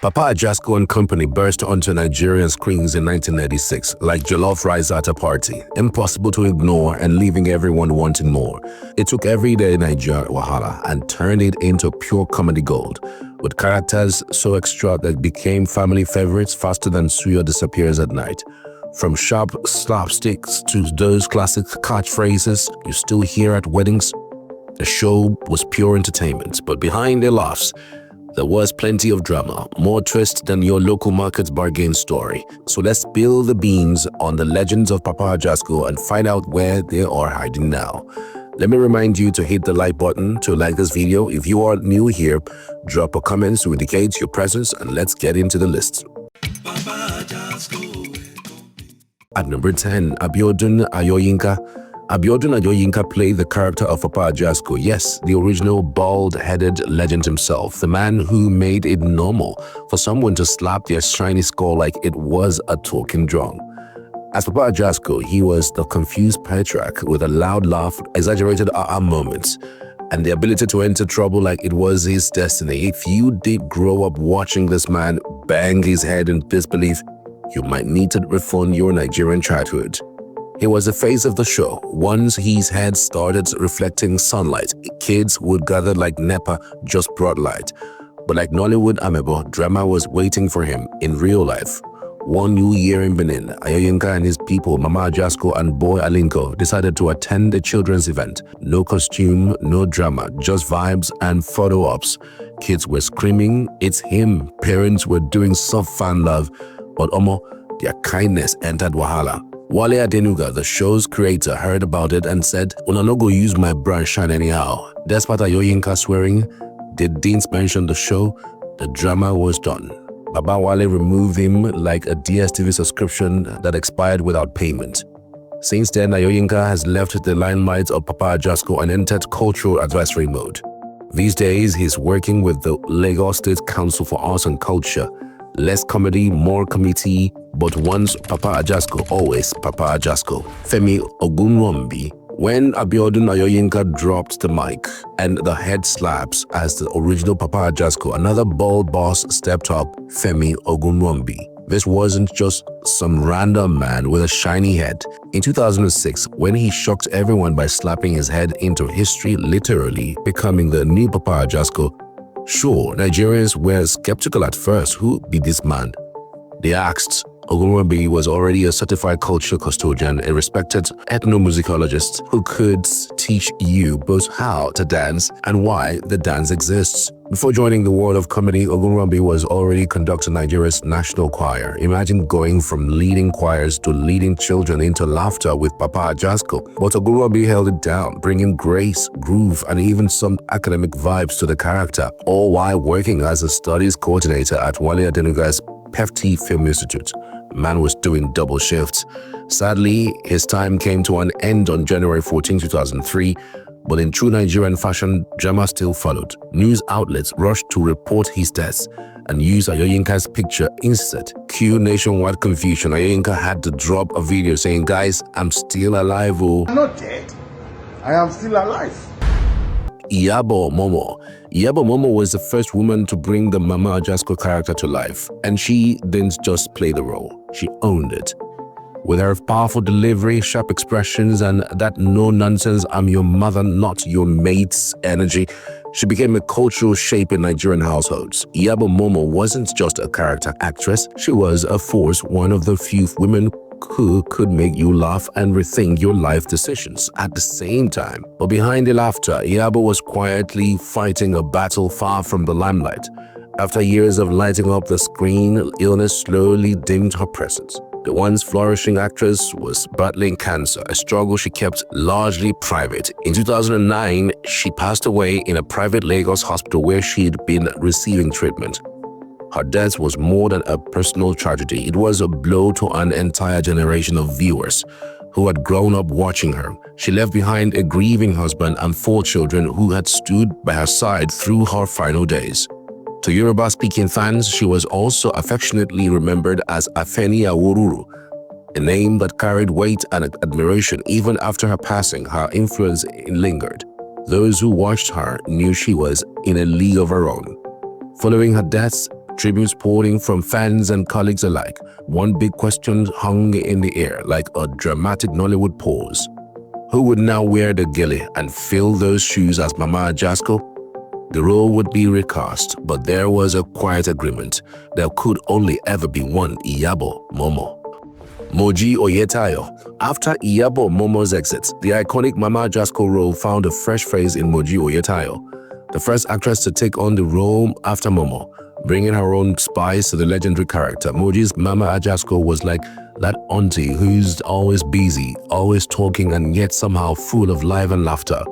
Papa Ajasco and Company burst onto Nigerian screens in 1996 like jollof rice at a party, impossible to ignore and leaving everyone wanting more. It took everyday Nigeria wahala and turned it into pure comedy gold, with characters so extra that became family favorites faster than suya disappears at night. From sharp slapsticks to those classic catchphrases you still hear at weddings, the show was pure entertainment, but behind the laughs, there was plenty of drama, more twist than your local market's bargain story. So let's spill the beans on the legends of Papa Ajasco and find out where they are hiding now. Let me remind you to hit the like button to like this video. If you are new here, drop a comment to indicate your presence and let's get into the list. At number 10, Abiodun Ayoyinka. Abiodun Ayoyinka played the character of Papa Ajasco, yes, the original bald-headed legend himself, the man who made it normal for someone to slap their shiny skull like it was a talking drum. As Papa Ajasco, he was the confused patriarch with a loud laugh, exaggerated moments, and the ability to enter trouble like it was his destiny. If you did grow up watching this man bang his head in disbelief, you might need to refund your Nigerian childhood. He was the face of the show. Once his head started reflecting sunlight, kids would gather like NEPA just brought light. But like Nollywood Amebo, drama was waiting for him in real life. One new year in Benin, Ayoyinka and his people, Mama Ajasco and boy Alinko, decided to attend a children's event. No costume, no drama, just vibes and photo ops. Kids were screaming, "It's him!" Parents were doing soft fan love, but their kindness entered wahala. Wale Adenuga, the show's creator, heard about it and said, "Una no go use my brand shine anyhow." Despite Ayoyinka swearing, they didn't mention the show, the drama was done. Baba Wale removed him like a DSTV subscription that expired without payment. Since then, Ayoyinka has left the limelight of Papa Ajasco and entered cultural advisory mode. These days, he's working with the Lagos State Council for Arts and Culture. Less comedy, more committee, but once Papa Ajasco, always Papa Ajasco. Femi Ogunwumbi. When Abiodun Ayoyinka dropped the mic and the head slaps as the original Papa Ajasco, another bald boss stepped up, Femi Ogunwumbi. This wasn't just some random man with a shiny head. In 2006, when he shocked everyone by slapping his head into history, literally becoming the new Papa Ajasco, sure, Nigerians were skeptical at first. Who be this man? They asked. Ogunwumbi was already a certified cultural custodian, a respected ethnomusicologist who could teach you both how to dance and why the dance exists. Before joining the world of comedy, Ogunwumbi was already conducting Nigeria's national choir. Imagine going from leading choirs to leading children into laughter with Papa Ajasco. But Ogunwumbi held it down, bringing grace, groove, and even some academic vibes to the character, all while working as a studies coordinator at Wale Adenuga's Pefti Film Institute. Man was doing double shifts. Sadly, his time came to an end on January 14, 2003, but in true Nigerian fashion, drama still followed. News outlets rushed to report his death and use Ayoyinka's picture instead. Cue nationwide confusion. Ayoyinka had to drop a video saying, "Guys, I'm still alive, oh." I'm not dead. I am still alive. Iyabo Momo. Iyabo Momo was the first woman to bring the Mama Ajasco character to life, and she didn't just play the role, she owned it. With her powerful delivery, sharp expressions, and that no-nonsense "I'm your mother, not your mate's" energy, she became a cultural shape in Nigerian households. Iyabo Momo wasn't just a character actress, she was a force, one of the few women who could make you laugh and rethink your life decisions at the same time. But behind the laughter, Iyabo was quietly fighting a battle far from the limelight. After years of lighting up the screen, illness slowly dimmed her presence. The once flourishing actress was battling cancer, a struggle she kept largely private. In 2009, she passed away in a private Lagos hospital where she'd been receiving treatment. Her death was more than a personal tragedy. It was a blow to an entire generation of viewers who had grown up watching her. She left behind a grieving husband and 4 children who had stood by her side through her final days. To Yoruba-speaking fans, she was also affectionately remembered as Afeni Aworuru, a name that carried weight and admiration. Even after her passing, her influence lingered. Those who watched her knew she was in a league of her own. Following her death, tributes pouring from fans and colleagues alike. One big question hung in the air like a dramatic Nollywood pause. Who would now wear the gele and fill those shoes as Mama Ajasco? The role would be recast, but there was a quiet agreement. There could only ever be one Iyabo Momo. Moji Oyetayo. After Iyabo Momo's exit, the iconic Mama Ajasco role found a fresh face in Moji Oyetayo, the first actress to take on the role after Momo. Bringing her own spice to the legendary character, Moji's Mama Ajasco was like that auntie who's always busy, always talking, and yet somehow full of life and laughter.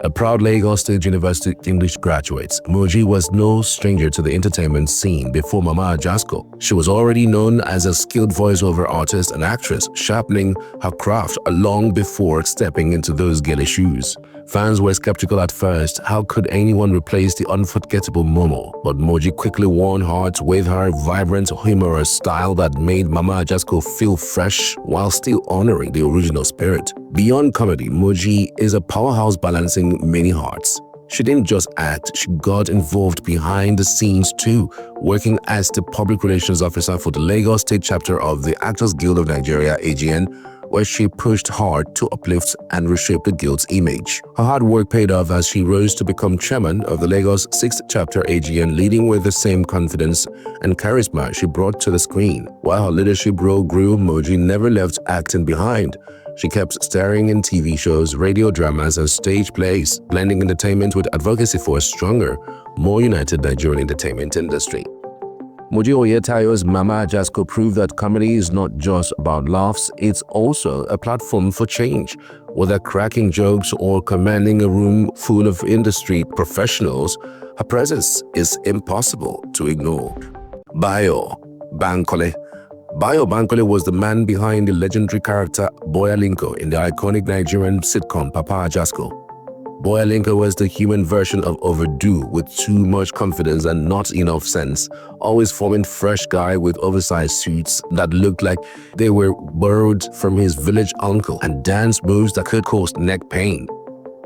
A proud Lagos State University English graduate, Moji was no stranger to the entertainment scene before Mama Ajasco. She was already known as a skilled voiceover artist and actress, sharpening her craft long before stepping into those gele shoes. Fans were skeptical at first. How could anyone replace the unforgettable Momo? But Moji quickly won hearts with her vibrant, humorous style that made Mama Ajasco feel fresh while still honoring the original spirit. Beyond comedy, Moji is a powerhouse balancing many hearts. She didn't just act, she got involved behind the scenes too, working as the public relations officer for the Lagos State chapter of the Actors Guild of Nigeria, AGN, where she pushed hard to uplift and reshape the guild's image. Her hard work paid off as she rose to become chairman of the Lagos 6th chapter AGN, leading with the same confidence and charisma she brought to the screen. While her leadership role grew, Moji never left acting behind. She kept starring in TV shows, radio dramas, and stage plays, blending entertainment with advocacy for a stronger, more united Nigerian entertainment industry. Moji Oyetayo's Mama Ajasco proved that comedy is not just about laughs, it's also a platform for change. Whether cracking jokes or commanding a room full of industry professionals, her presence is impossible to ignore. Bayo Bankole. Bayo Bankole was the man behind the legendary character Boyalinko in the iconic Nigerian sitcom Papa Ajasco. Boyalinko was the human version of Overdue with too much confidence and not enough sense, always forming fresh guy with oversized suits that looked like they were borrowed from his village uncle and dance moves that could cause neck pain.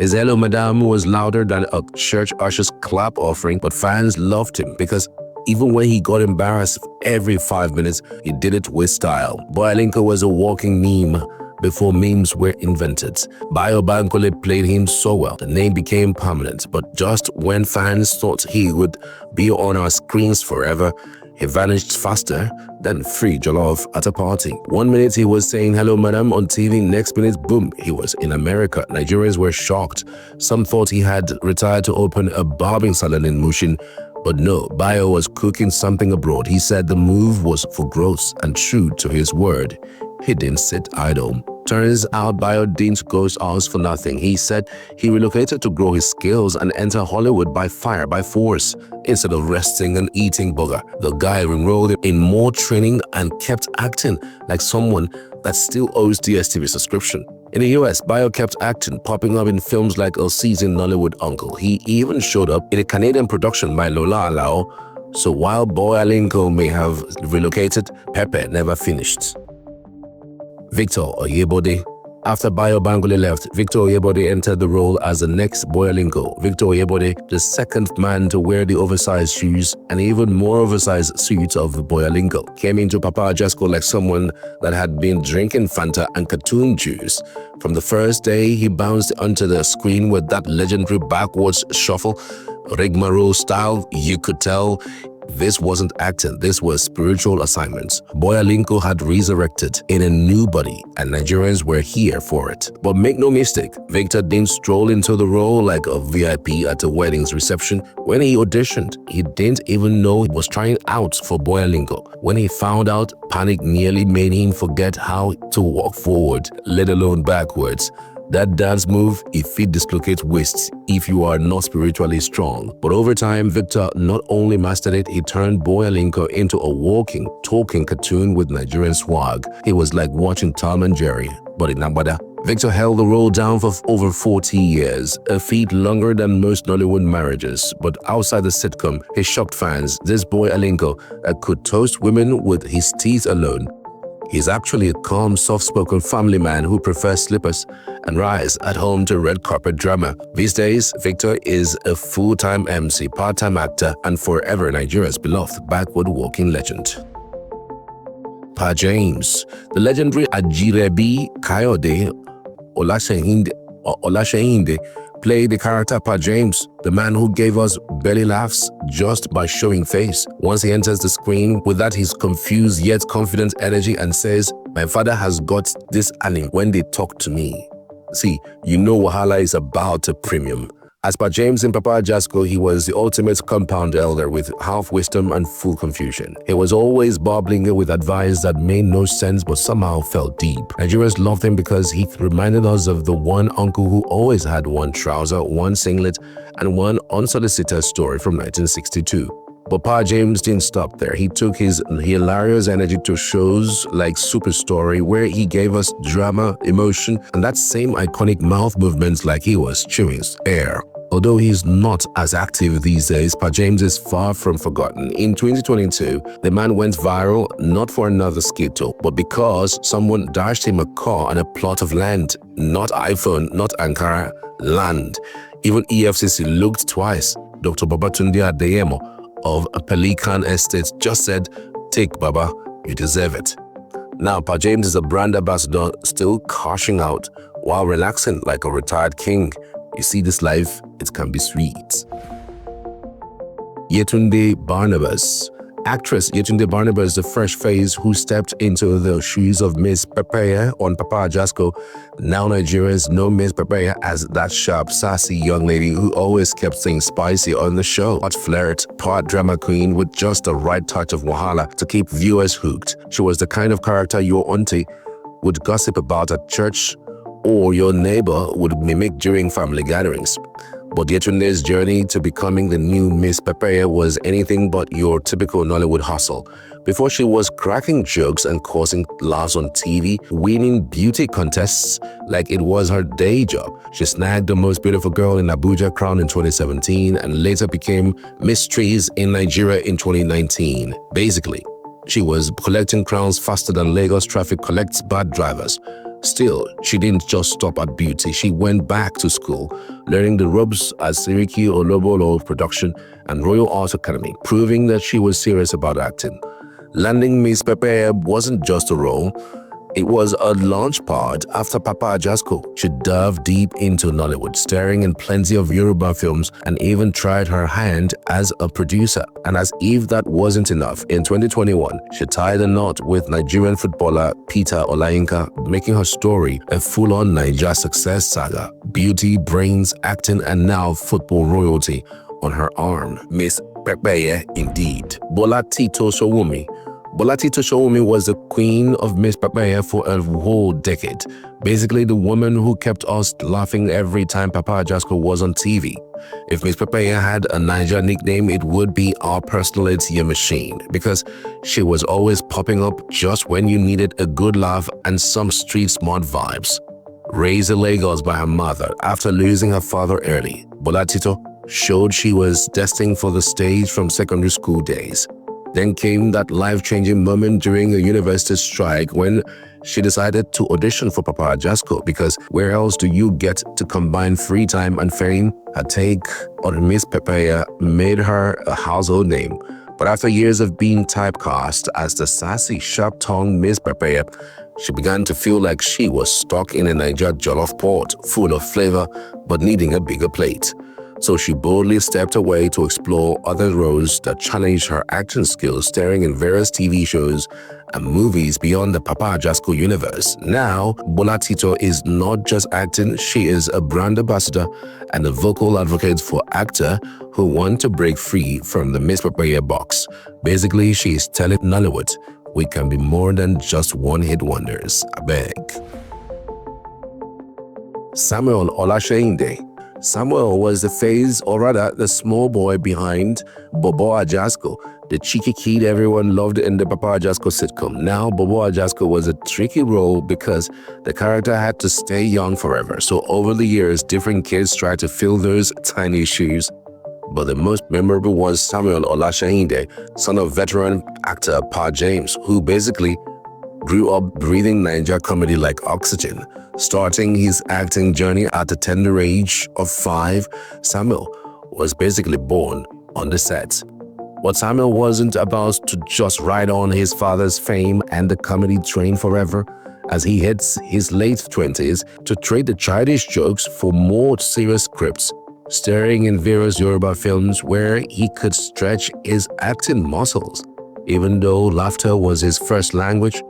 His hello madam was louder than a church usher's clap offering, but fans loved him because even when he got embarrassed every 5 minutes, he did it with style. Boyalinko was a walking meme before memes were invented. Bayo Bankole played him so well, the name became permanent. But just when fans thought he would be on our screens forever, he vanished faster than free jollof at a party. 1 minute he was saying hello madam on TV, next minute boom, he was in America. Nigerians were shocked. Some thought he had retired to open a barbing salon in Mushin. But no, Bayo was cooking something abroad. He said the move was for growth, and true to his word, he didn't sit idle. Turns out Bayo didn't go house for nothing. He said he relocated to grow his skills and enter Hollywood by fire, by force. Instead of resting and eating burger, the guy enrolled in more training and kept acting like someone that still owes DSTV subscription. In the US, Bayo kept acting, popping up in films like A Seasoned Nollywood Uncle. He even showed up in a Canadian production by Lola Alao. So while Boyalinko may have relocated, Pepe never finished. Victor Oyebode. After Bayo Bankole left, Victor Oyebode entered the role as the next Boyalinko. Victor Oyebode, the second man to wear the oversized shoes and even more oversized suits of Boyalinko, came into Papa Ajasco like someone that had been drinking Fanta and cartoon juice. From the first day, he bounced onto the screen with that legendary backwards shuffle, rigmarole style. You could tell this wasn't acting, this was spiritual assignments. Boyalinko had resurrected in a new body and Nigerians were here for it. But make no mistake, Victor didn't stroll into the role like a VIP at a wedding's reception. When he auditioned, he didn't even know he was trying out for Boyalinko. When he found out, panic nearly made him forget how to walk forward, let alone backwards. That dance move, it dislocates wrists if you are not spiritually strong. But over time, Victor not only mastered it, he turned Boyalinko into a walking, talking cartoon with Nigerian swag. It was like watching Tom and Jerry, but in Agbada. Victor held the role down for over 40 years, a feat longer than most Nollywood marriages. But outside the sitcom, he shocked fans. This Boyalinko could toast women with his teeth alone. He's actually a calm, soft-spoken family man who prefers slippers and rice at home to red carpet drama. These days, Victor is a full-time MC, part-time actor, and forever Nigeria's beloved backward walking legend. Pa James, the legendary Ajirebi Kayode Olasehinde played the character Pa James, the man who gave us belly laughs just by showing face. Once he enters the screen with that his confused yet confident energy and says, "My father has got this anime when they talk to me." See, you know Wahala is about to premium. As Per James in Papa Ajasco, he was the ultimate compound elder with half wisdom and full confusion. He was always bubbling with advice that made no sense but somehow felt deep. Nigerians loved him because he reminded us of the one uncle who always had one trouser, one singlet, and one unsolicited story from 1962. But Pa James didn't stop there. He took his hilarious energy to shows like Super Story, where he gave us drama, emotion, and that same iconic mouth movements like he was chewing air. Although he's not as active these days, Pa James is far from forgotten. In 2022, the man went viral not for another skit, but because someone dashed him a car and a plot of land. Not iPhone, not Ankara, land. Even EFCC looked twice. Dr. Babatunde Adeyemo of a Pelican Estate just said, "Take Baba, you deserve it." Now, Pa James is a brand ambassador, still cashing out while relaxing like a retired king. You see, this life, it can be sweet. Yetunde Barnabas. Actress Yetunde Barnabas, the fresh face who stepped into the shoes of Miss Pepeye on Papa Ajasco. Now Nigerians know Miss Pepeye as that sharp, sassy young lady who always kept things spicy on the show. Hot flirt, part drama queen with just the right touch of Wahala to keep viewers hooked. She was the kind of character your auntie would gossip about at church or your neighbor would mimic during family gatherings. But Yetunde's journey to becoming the new Miss Pepeye was anything but your typical Nollywood hustle. Before she was cracking jokes and causing laughs on TV, winning beauty contests like it was her day job. She snagged the most beautiful girl in Abuja crown in 2017 and later became Miss Trees in Nigeria in 2019. Basically, she was collecting crowns faster than Lagos traffic collects bad drivers. Still, she didn't just stop at beauty. She went back to school, learning the ropes at Siriki Olobolo Production and Royal Art Academy, proving that she was serious about acting. Landing Miss Pepeye wasn't just a role, it was a launch pad. After Papa Ajasco, she dove deep into Nollywood, starring in plenty of Yoruba films and even tried her hand as a producer. And as if that wasn't enough, in 2021, she tied a knot with Nigerian footballer Peter Olayinka, making her story a full-on Naija success saga. Beauty, brains, acting, and now football royalty on her arm. Miss Pepeye indeed. Bola Tito Sowumi. Bola Tito Sowumi was the queen of Miss Pepeye for a whole decade. Basically, the woman who kept us laughing every time Papa Ajasco was on TV. If Miss Pepeye had a Niger nickname, it would be our personal ATM machine, because she was always popping up just when you needed a good laugh and some street smart vibes. Raised in Lagos by her mother after losing her father early, Bola Tito showed she was destined for the stage from secondary school days. Then came that life-changing moment during a university strike when she decided to audition for Papa Ajasco, because where else do you get to combine free time and fame? Her take on Miss Pepeye made her a household name. But after years of being typecast as the sassy, sharp-tongued Miss Pepeye, she began to feel like she was stuck in a Niger jollof pot, full of flavor but needing a bigger plate. So she boldly stepped away to explore other roles that challenged her acting skills, starring in various TV shows and movies beyond the Papa Ajasco universe. Now, Bola Tito is not just acting, she is a brand ambassador and a vocal advocate for actors who want to break free from the Miss Pepeye box. Basically, she is telling Nollywood, we can be more than just one-hit wonders. I beg. Samuel Olasehinde. Samuel was the face, or rather the small boy behind Bobo Ajasco, the cheeky kid everyone loved in the Papa Ajasco sitcom. Now, Bobo Ajasco was a tricky role because the character had to stay young forever. So over the years, different kids tried to fill those tiny shoes. But the most memorable was Samuel Olasehinde, son of veteran actor Pa James, who basically grew up breathing Niger comedy like oxygen. Starting his acting journey at the tender age of 5, Samuel was basically born on the set. But Samuel wasn't about to just ride on his father's fame and the comedy train forever, as he hits his late 20s to trade the childish jokes for more serious scripts, starring in various Yoruba films where he could stretch his acting muscles. Even though laughter was his first language,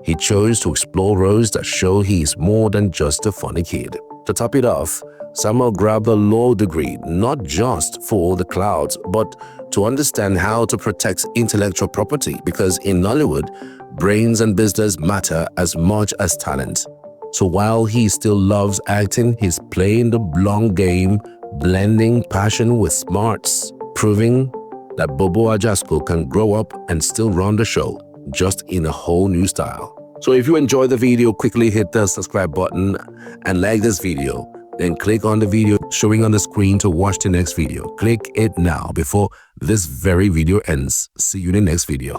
he chose to explore roles that show he's more than just a funny kid. To top it off, Samuel grabbed a law degree not just for the clouds, but to understand how to protect intellectual property, because in Nollywood, brains and business matter as much as talent. So while he still loves acting, he's playing the long game, blending passion with smarts, proving that Bobo Ajasco can grow up and still run the show, just in a whole new style. So if you enjoyed the video, quickly hit the subscribe button and like this video. Then click on the video showing on the screen to watch the next video. Click it now before this very video ends. See you in the next video.